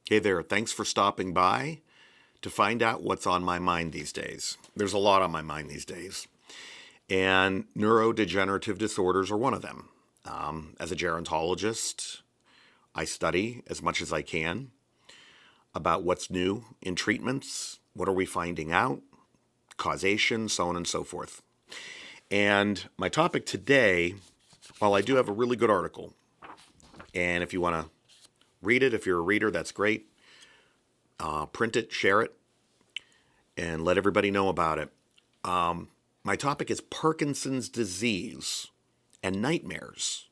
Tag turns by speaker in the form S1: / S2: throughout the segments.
S1: Hey there, thanks for stopping by to find out what's on my mind these days. There's a lot on my mind these days, and neurodegenerative disorders are one of them. As a gerontologist, I study as much as I can about what's new in treatments, what are we finding out, causation, so on and so forth. And my topic today, while I do have a really good article, and if you want to read it, if you're a reader, that's great. Print it, share it, and let everybody know about it. My topic is Parkinson's disease and nightmares.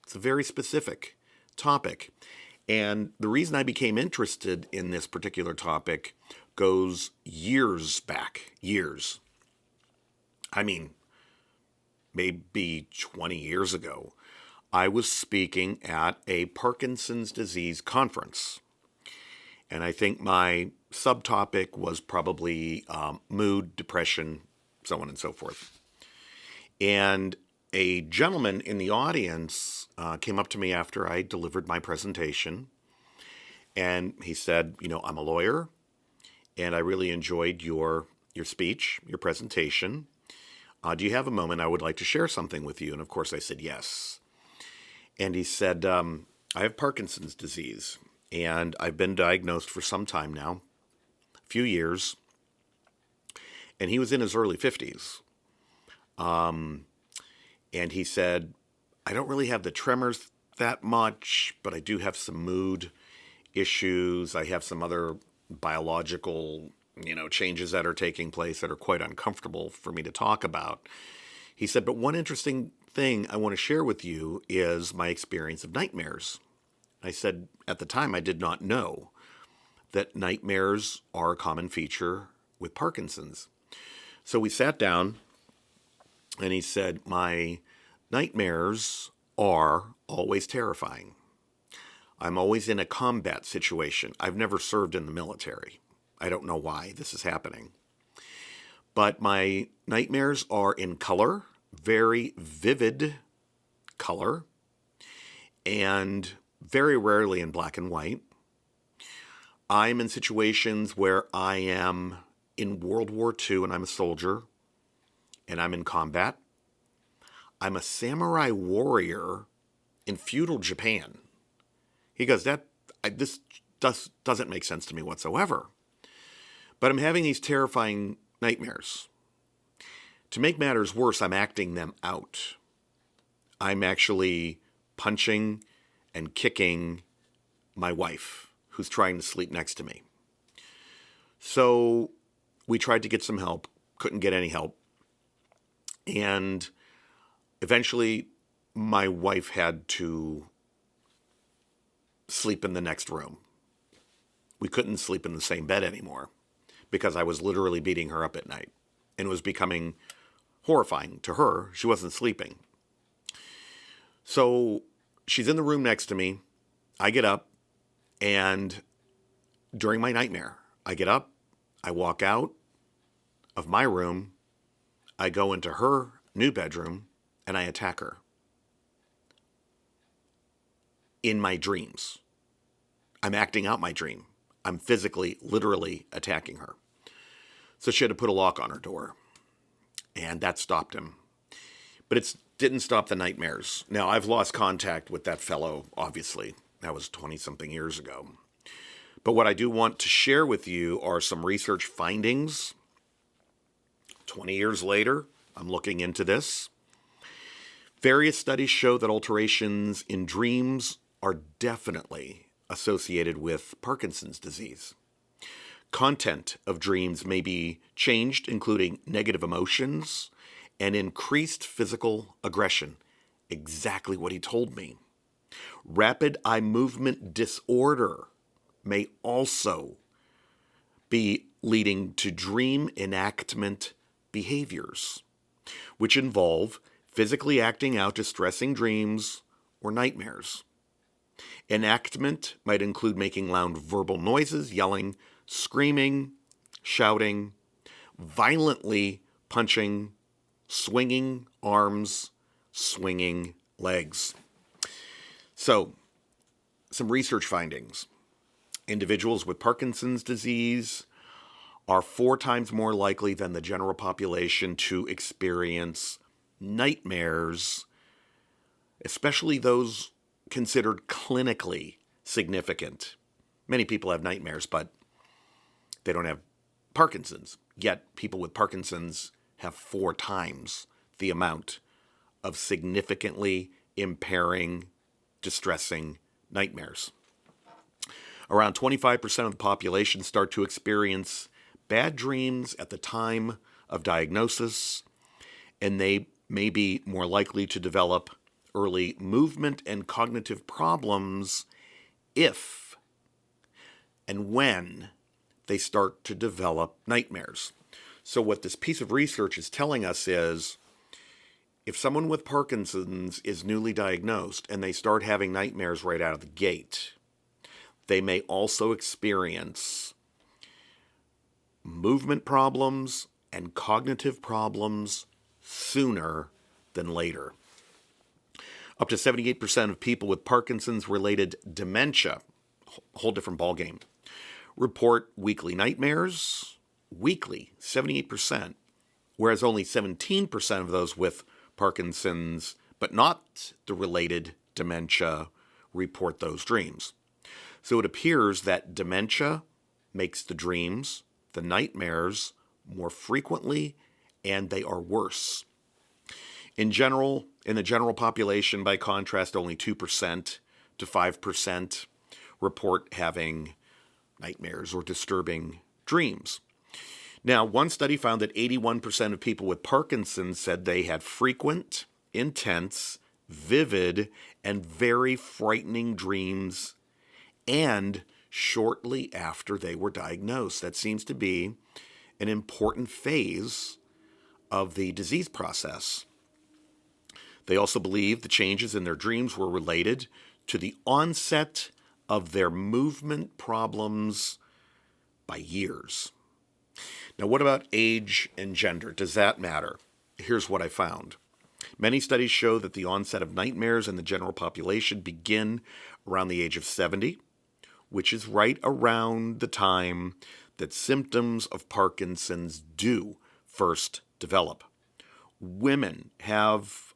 S1: It's a very specific topic. And the reason I became interested in this particular topic goes years back, years. I mean, maybe 20 years ago. I was speaking at a Parkinson's disease conference. And I think my subtopic was probably mood, depression, so on and so forth. And a gentleman in the audience came up to me after I delivered my presentation. And he said, I'm a lawyer, and I really enjoyed your speech, your presentation. Do you have a moment? I would like to share something with you. And of course I said yes. And he said, I have Parkinson's disease. And I've been diagnosed for some time now, a few years. And he was in his early 50s. And he said, I don't really have the tremors that much, but I do have some mood issues. I have some other biological, changes that are taking place that are quite uncomfortable for me to talk about. He said, but one interesting thing I want to share with you is my experience of nightmares. I said, at the time, I did not know that nightmares are a common feature with Parkinson's. So we sat down, and he said, my nightmares are always terrifying. I'm always in a combat situation. I've never served in the military. I don't know why this is happening. But my nightmares are in color, very vivid color, and very rarely in black and white. I'm in situations where I am in World War II and I'm a soldier and I'm in combat. I'm a samurai warrior in feudal Japan. He goes, this doesn't make sense to me whatsoever. But I'm having these terrifying nightmares. To make matters worse, I'm acting them out. I'm actually punching and kicking my wife, who's trying to sleep next to me. So we tried to get some help, couldn't get any help. And eventually my wife had to sleep in the next room. We couldn't sleep in the same bed anymore because I was literally beating her up at night. And it was becoming horrifying to her. She wasn't sleeping. So she's in the room next to me. I get up, and during my nightmare, I get up, I walk out of my room, I go into her new bedroom, and I attack her. In my dreams. I'm acting out my dream. I'm physically, literally attacking her. So she had to put a lock on her door, and that stopped him. But it didn't stop the nightmares. Now, I've lost contact with that fellow, obviously. That was 20-something years ago. But what I do want to share with you are some research findings. 20 years later, I'm looking into this. Various studies show that alterations in dreams are definitely associated with Parkinson's disease. Content of dreams may be changed, including negative emotions and increased physical aggression. Exactly what he told me. Rapid eye movement disorder may also be leading to dream enactment behaviors, which involve physically acting out distressing dreams or nightmares. Enactment might include making loud verbal noises, yelling, screaming, shouting, violently punching, swinging arms, swinging legs. So, some research findings. Individuals with Parkinson's disease are 4 times more likely than the general population to experience nightmares, especially those considered clinically significant. Many people have nightmares, but they don't have Parkinson's. Yet people with Parkinson's have 4 times the amount of significantly impairing, distressing nightmares. Around 25% of the population start to experience bad dreams at the time of diagnosis, and they may be more likely to develop early movement and cognitive problems if and when they start to develop nightmares. So what this piece of research is telling us is, if someone with Parkinson's is newly diagnosed and they start having nightmares right out of the gate, they may also experience movement problems and cognitive problems sooner than later. Up to 78% of people with Parkinson's-related dementia, whole different ballgame, report weekly nightmares. Weekly, 78%, whereas only 17% of those with Parkinson's, but not the related dementia, report those dreams. So it appears that dementia makes the dreams, the nightmares, more frequently, and they are worse. In the general population, by contrast, only 2% to 5% report having nightmares or disturbing dreams. Now, one study found that 81% of people with Parkinson's said they had frequent, intense, vivid, and very frightening dreams, and shortly after they were diagnosed. That seems to be an important phase of the disease process. They also believe the changes in their dreams were related to the onset of their movement problems by years. Now, what about age and gender? Does that matter? Here's what I found. Many studies show that the onset of nightmares in the general population begin around the age of 70, which is right around the time that symptoms of Parkinson's do first develop. Women have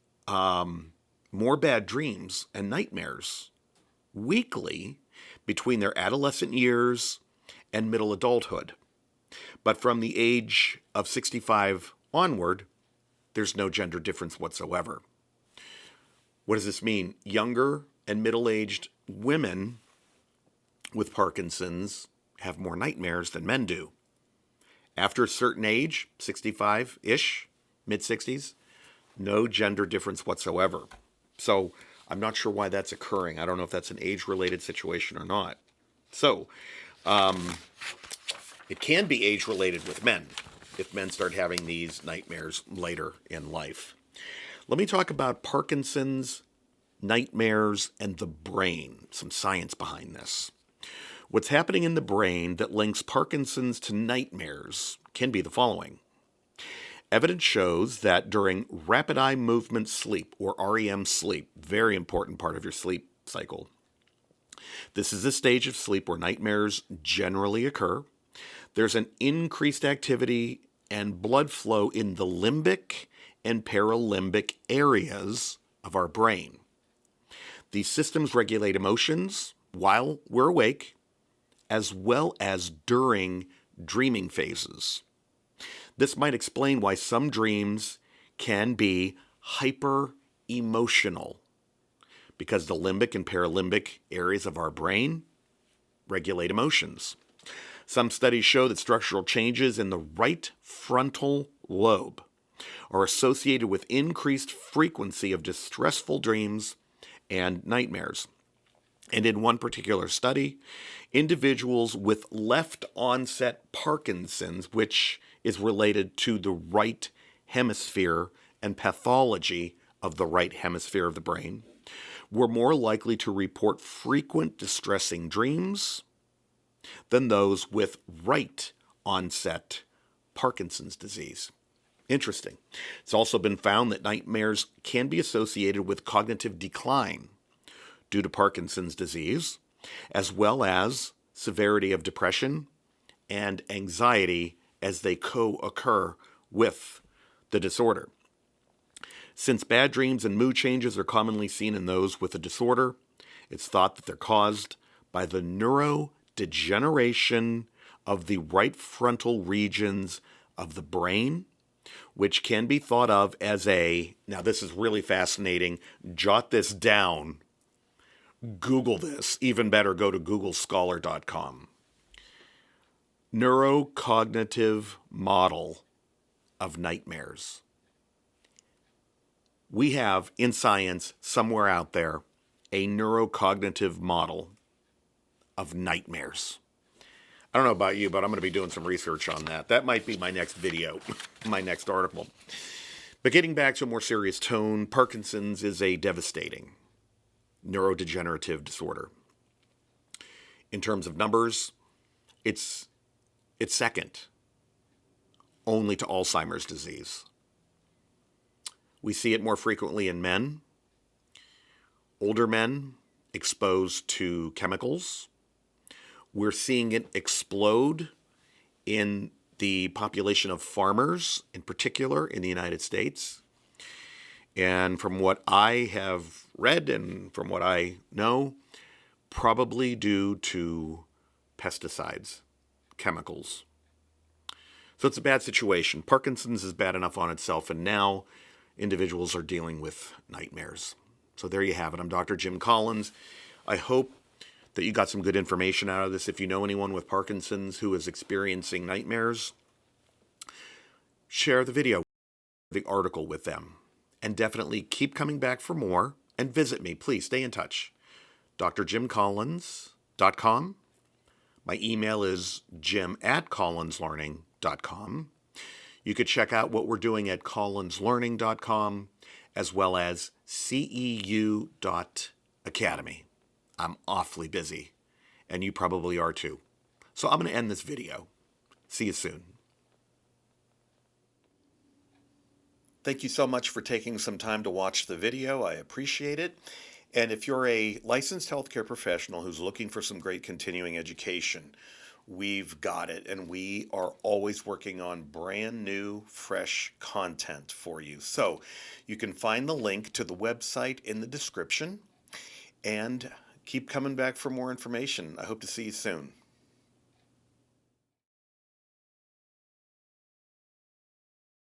S1: more bad dreams and nightmares weekly between their adolescent years and middle adulthood. But from the age of 65 onward, there's no gender difference whatsoever. What does this mean? Younger and middle-aged women with Parkinson's have more nightmares than men do. After a certain age, 65-ish, mid-60s, no gender difference whatsoever. So I'm not sure why that's occurring. I don't know if that's an age-related situation or not. So it can be age-related with men if men start having these nightmares later in life. Let me talk about Parkinson's, nightmares, and the brain. Some science behind this. What's happening in the brain that links Parkinson's to nightmares can be the following. Evidence shows that during rapid eye movement sleep, or REM sleep, very important part of your sleep cycle, this is a stage of sleep where nightmares generally occur. There's an increased activity and blood flow in the limbic and paralimbic areas of our brain. These systems regulate emotions while we're awake, as well as during dreaming phases. This might explain why some dreams can be hyper-emotional, because the limbic and paralimbic areas of our brain regulate emotions. Some studies show that structural changes in the right frontal lobe are associated with increased frequency of distressful dreams and nightmares. And in one particular study, individuals with left-onset Parkinson's, which is related to the right hemisphere and pathology of the right hemisphere of the brain, were more likely to report frequent distressing dreams than those with right-onset Parkinson's disease. Interesting. It's also been found that nightmares can be associated with cognitive decline due to Parkinson's disease, as well as severity of depression, and anxiety as they co-occur with the disorder. Since bad dreams and mood changes are commonly seen in those with a disorder, it's thought that they're caused by the neurodegeneration of the right frontal regions of the brain, which can be thought of as now this is really fascinating, jot this down, Google this, even better, go to googlescholar.com. Neurocognitive model of nightmares. We have, in science, somewhere out there, a neurocognitive model of nightmares. I don't know about you, but I'm going to be doing some research on that. That might be my next video, my next article. But getting back to a more serious tone, Parkinson's is a devastating neurodegenerative disorder. In terms of numbers, it's second only to Alzheimer's disease. We see it more frequently in men, older men exposed to chemicals. We're seeing it explode in the population of farmers, in particular in the United States. And from what I have read and from what I know, probably due to pesticides, chemicals. So it's a bad situation. Parkinson's is bad enough on itself, and now individuals are dealing with nightmares. So there you have it. I'm Dr. Jim Collins. I hope that you got some good information out of this. If you know anyone with Parkinson's who is experiencing nightmares, share the video, the article with them. And definitely keep coming back for more and visit me. Please stay in touch. drjimcollins.com. My email is jim@collinslearning.com. You could check out what we're doing at collinslearning.com as well as ceu.academy. I'm awfully busy, and you probably are too. So I'm going to end this video. See you soon. Thank you so much for taking some time to watch the video. I appreciate it. And if you're a licensed healthcare professional who's looking for some great continuing education, we've got it. And we are always working on brand new, fresh content for you. So you can find the link to the website in the description and keep coming back for more information. I hope to see you soon.